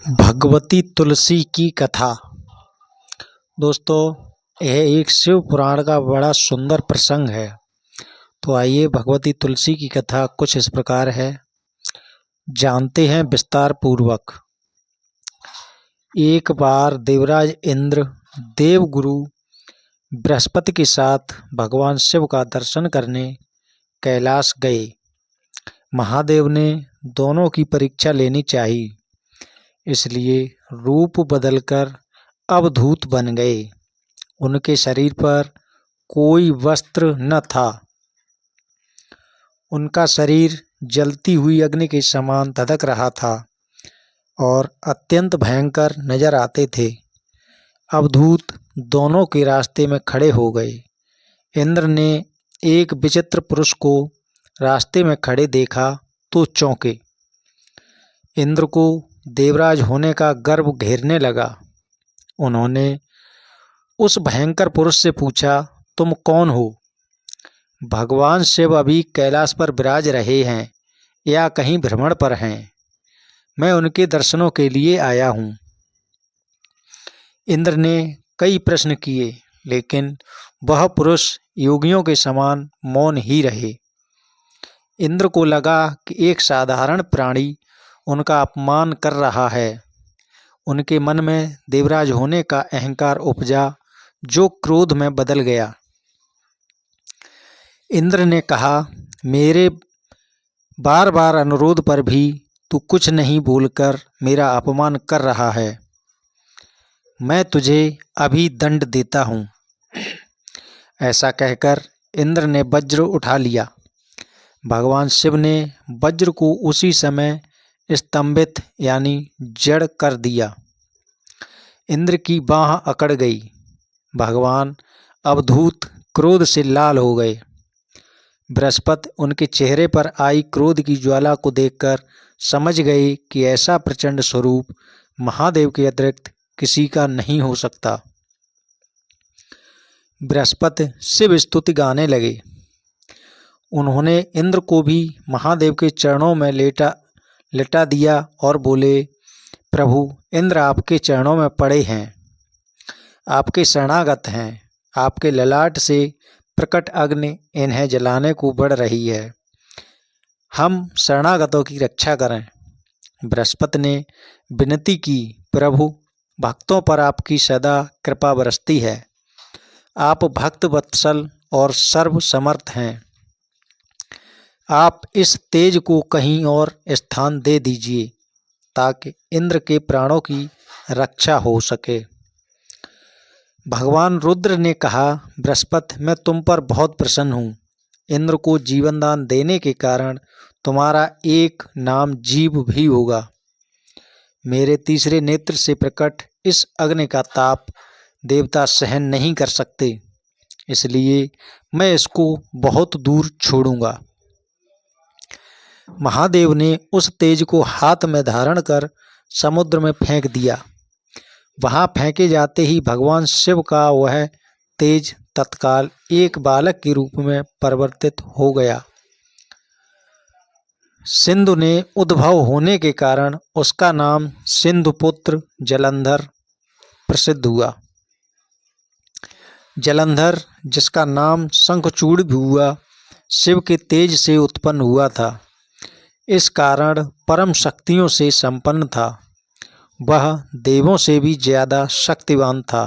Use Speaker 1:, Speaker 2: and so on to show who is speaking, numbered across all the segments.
Speaker 1: भगवती तुलसी की कथा। दोस्तों, यह एक शिव पुराण का बड़ा सुंदर प्रसंग है। तो आइए, भगवती तुलसी की कथा कुछ इस प्रकार है, जानते हैं विस्तार पूर्वक। एक बार देवराज इंद्र देवगुरु बृहस्पति के साथ भगवान शिव का दर्शन करने कैलाश गए। महादेव ने दोनों की परीक्षा लेनी चाहिए, इसलिए रूप बदलकर अवधूत बन गए। उनके शरीर पर कोई वस्त्र न था। उनका शरीर जलती हुई अग्नि के समान धधक रहा था और अत्यंत भयंकर नजर आते थे। अवधूत दोनों के रास्ते में खड़े हो गए। इंद्र ने एक विचित्र पुरुष को रास्ते में खड़े देखा तो चौंके। इंद्र को देवराज होने का गर्व घेरने लगा। उन्होंने उस भयंकर पुरुष से पूछा, तुम कौन हो? भगवान शिव अभी कैलाश पर विराज रहे हैं या कहीं भ्रमण पर हैं? मैं उनके दर्शनों के लिए आया हूँ। इंद्र ने कई प्रश्न किए, लेकिन वह पुरुष योगियों के समान मौन ही रहे। इंद्र को लगा कि एक साधारण प्राणी उनका अपमान कर रहा है। उनके मन में देवराज होने का अहंकार उपजा, जो क्रोध में बदल गया। इंद्र ने कहा, मेरे बार बार अनुरोध पर भी तू कुछ नहीं बोलकर मेरा अपमान कर रहा है। मैं तुझे अभी दंड देता हूँ। ऐसा कहकर इंद्र ने वज्र उठा लिया। भगवान शिव ने वज्र को उसी समय स्तंभित यानी जड़ कर दिया। इंद्र की बाँह अकड़ गई। भगवान अवधूत क्रोध से लाल हो गए। बृहस्पति उनके चेहरे पर आई क्रोध की ज्वाला को देखकर समझ गए कि ऐसा प्रचंड स्वरूप महादेव के अतिरिक्त किसी का नहीं हो सकता। बृहस्पति शिव स्तुति गाने लगे। उन्होंने इंद्र को भी महादेव के चरणों में लेटा दिया और बोले, प्रभु, इंद्र आपके चरणों में पड़े हैं, आपके शरणागत हैं। आपके ललाट से प्रकट अग्नि इन्हें जलाने को बढ़ रही है। हम शरणागतों की रक्षा करें। बृहस्पति ने विनती की, प्रभु, भक्तों पर आपकी सदा कृपा बरसती है। आप भक्त वत्सल और सर्व समर्थ हैं। आप इस तेज को कहीं और स्थान दे दीजिए ताकि इंद्र के प्राणों की रक्षा हो सके। भगवान रुद्र ने कहा, बृहस्पति, मैं तुम पर बहुत प्रसन्न हूँ। इंद्र को जीवन दान देने के कारण तुम्हारा एक नाम जीव भी होगा। मेरे तीसरे नेत्र से प्रकट इस अग्नि का ताप देवता सहन नहीं कर सकते, इसलिए मैं इसको बहुत दूर छोड़ूंगा। महादेव ने उस तेज को हाथ में धारण कर समुद्र में फेंक दिया। वहां फेंके जाते ही भगवान शिव का वह तेज तत्काल एक बालक के रूप में परिवर्तित हो गया। सिंधु ने उद्भव होने के कारण उसका नाम सिंधुपुत्र जलंधर प्रसिद्ध हुआ। जलंधर, जिसका नाम शंखचूड़ भी हुआ, शिव के तेज से उत्पन्न हुआ था। इस कारण परम शक्तियों से संपन्न था। वह देवों से भी ज्यादा शक्तिवान था।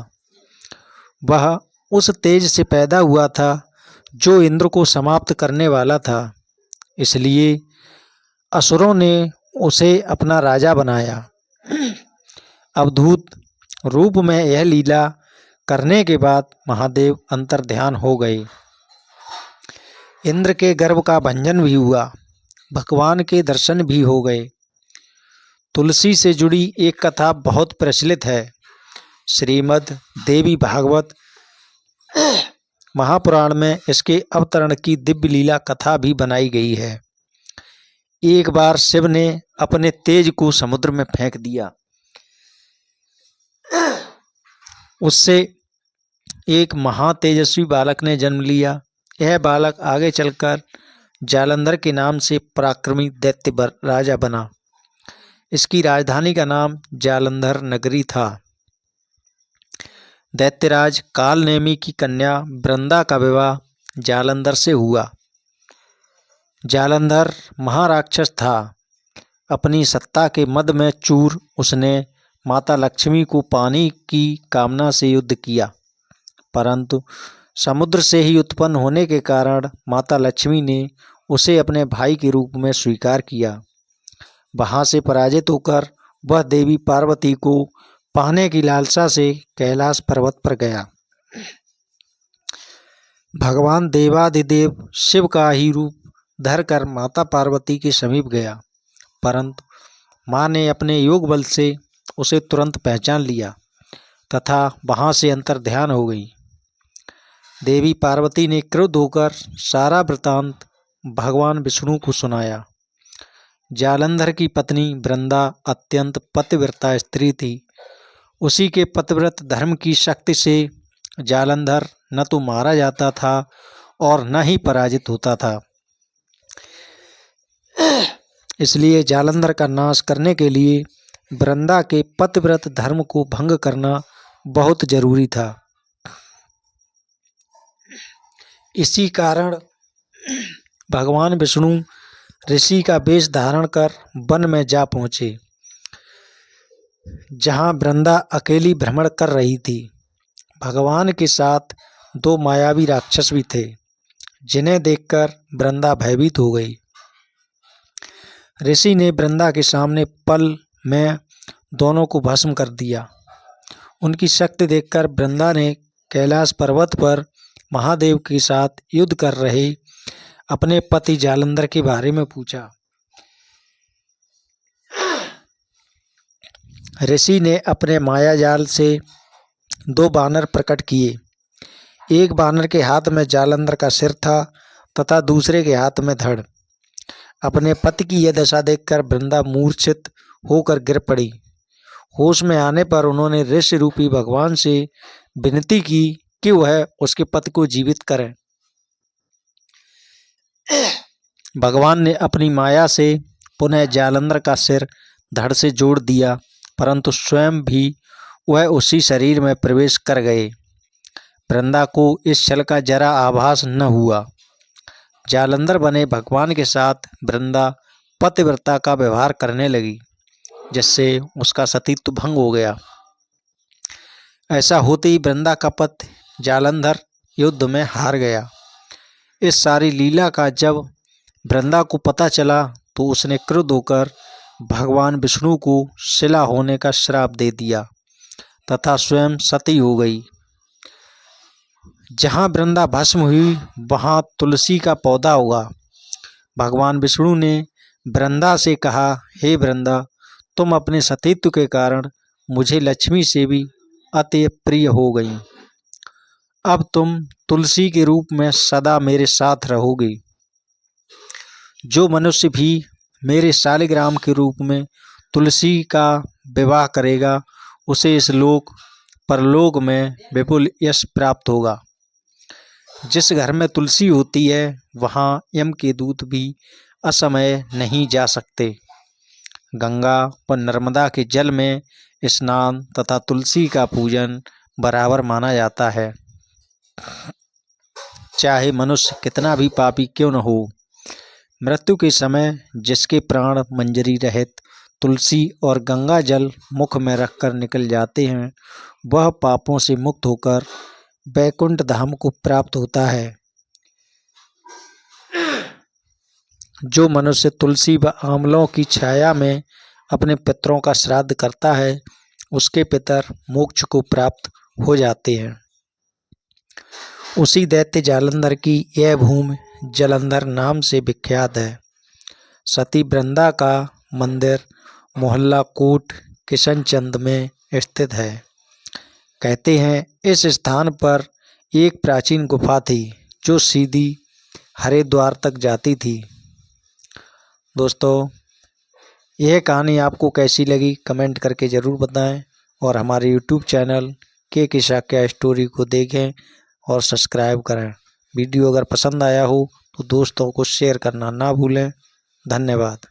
Speaker 1: वह उस तेज से पैदा हुआ था जो इंद्र को समाप्त करने वाला था। इसलिए असुरों ने उसे अपना राजा बनाया। अवधूत रूप में यह लीला करने के बाद महादेव अंतर्ध्यान हो गए। इंद्र के गर्भ का भंजन भी हुआ। भगवान के दर्शन भी हो गए। तुलसी से जुड़ी एक कथा बहुत प्रचलित है। श्रीमद् देवी भागवत महापुराण में इसके अवतरण की दिव्य लीला कथा भी बनाई गई है। एक बार शिव ने अपने तेज को समुद्र में फेंक दिया। उससे एक महातेजस्वी बालक ने जन्म लिया। यह बालक आगे चलकर जालंधर के नाम से पराक्रमी दैत्य राजा बना। इसकी राजधानी का नाम जालंधर नगरी था। दैत्यराज कालनेमी की कन्या वृंदा का विवाह जालंधर से हुआ। जालंधर महाराक्षस था। अपनी सत्ता के मद में चूर उसने माता लक्ष्मी को पाने की कामना से युद्ध किया, परंतु समुद्र से ही उत्पन्न होने के कारण माता लक्ष्मी ने उसे अपने भाई के रूप में स्वीकार किया। वहां से पराजित होकर वह देवी पार्वती को पाने की लालसा से कैलाश पर्वत पर गया। भगवान देवाधिदेव शिव का ही रूप धरकर माता पार्वती के समीप गया, परंतु माँ ने अपने योग बल से उसे तुरंत पहचान लिया तथा वहां से अंतर्ध्यान हो गई। देवी पार्वती ने क्रुद्ध होकर सारा वृतांत भगवान विष्णु को सुनाया। जालंधर की पत्नी वृंदा अत्यंत पतिव्रता स्त्री थी। उसी के पतिव्रत धर्म की शक्ति से जालंधर न तो मारा जाता था और न ही पराजित होता था। इसलिए जालंधर का नाश करने के लिए वृंदा के पतिव्रत धर्म को भंग करना बहुत जरूरी था। इसी कारण भगवान विष्णु ऋषि का वेश धारण कर वन में जा पहुंचे, जहां वृंदा अकेली भ्रमण कर रही थी। भगवान के साथ दो मायावी राक्षस भी थे, जिन्हें देखकर वृंदा भयभीत हो गई। ऋषि ने वृंदा के सामने पल में दोनों को भस्म कर दिया। उनकी शक्ति देखकर वृंदा ने कैलाश पर्वत पर महादेव के साथ युद्ध कर रहे अपने पति जालंधर के बारे में पूछा। ऋषि ने अपने मायाजाल से दो बानर प्रकट किए। एक बानर के हाथ में जालंधर का सिर था तथा दूसरे के हाथ में धड़। अपने पति की यह दशा देखकर वृंदा मूर्छित होकर गिर पड़ी। होश में आने पर उन्होंने ऋषि रूपी भगवान से विनती की कि वह उसके पति को जीवित करें। भगवान ने अपनी माया से पुनः जालंधर का सिर धड़ से जोड़ दिया, परंतु स्वयं भी वह उसी शरीर में प्रवेश कर गए। वृंदा को इस छल का जरा आभास न हुआ। जालंधर बने भगवान के साथ वृंदा पतिव्रता का व्यवहार करने लगी, जिससे उसका सतीत्व भंग हो गया। ऐसा होते ही वृंदा का पति जालंधर युद्ध में हार गया। इस सारी लीला का जब वृंदा को पता चला तो उसने क्रुद्ध होकर भगवान विष्णु को शिला होने का श्राप दे दिया तथा स्वयं सती हो गई। जहाँ वृंदा भस्म हुई वहाँ तुलसी का पौधा उगा। भगवान विष्णु ने वृंदा से कहा, हे वृंदा, तुम अपने सतीत्व के कारण मुझे लक्ष्मी से भी अति प्रिय हो गई। अब तुम तुलसी के रूप में सदा मेरे साथ रहोगी। जो मनुष्य भी मेरे शालिग्राम के रूप में तुलसी का विवाह करेगा, उसे इस लोक परलोक में विपुल यश प्राप्त होगा। जिस घर में तुलसी होती है वहाँ यम के दूत भी असमय नहीं जा सकते। गंगा व नर्मदा के जल में स्नान तथा तुलसी का पूजन बराबर माना जाता है। चाहे मनुष्य कितना भी पापी क्यों न हो, मृत्यु के समय जिसके प्राण मंजरी रहित तुलसी और गंगा जल मुख में रखकर निकल जाते हैं, वह पापों से मुक्त होकर वैकुंठ धाम को प्राप्त होता है। जो मनुष्य तुलसी व आंवलों की छाया में अपने पितरों का श्राद्ध करता है, उसके पितर मोक्ष को प्राप्त हो जाते हैं। उसी दैत्य जालंधर की यह भूमि जालंधर नाम से विख्यात है। सती वृंदा का मंदिर मोहल्ला कोट किशनचंद में स्थित है। कहते हैं इस स्थान पर एक प्राचीन गुफा थी जो सीधी हरिद्वार तक जाती थी। दोस्तों, यह कहानी आपको कैसी लगी कमेंट करके ज़रूर बताएं और हमारे YouTube चैनल के शाक्या स्टोरी को देखें और सब्सक्राइब करें। वीडियो अगर पसंद आया हो तो दोस्तों को शेयर करना ना भूलें। धन्यवाद।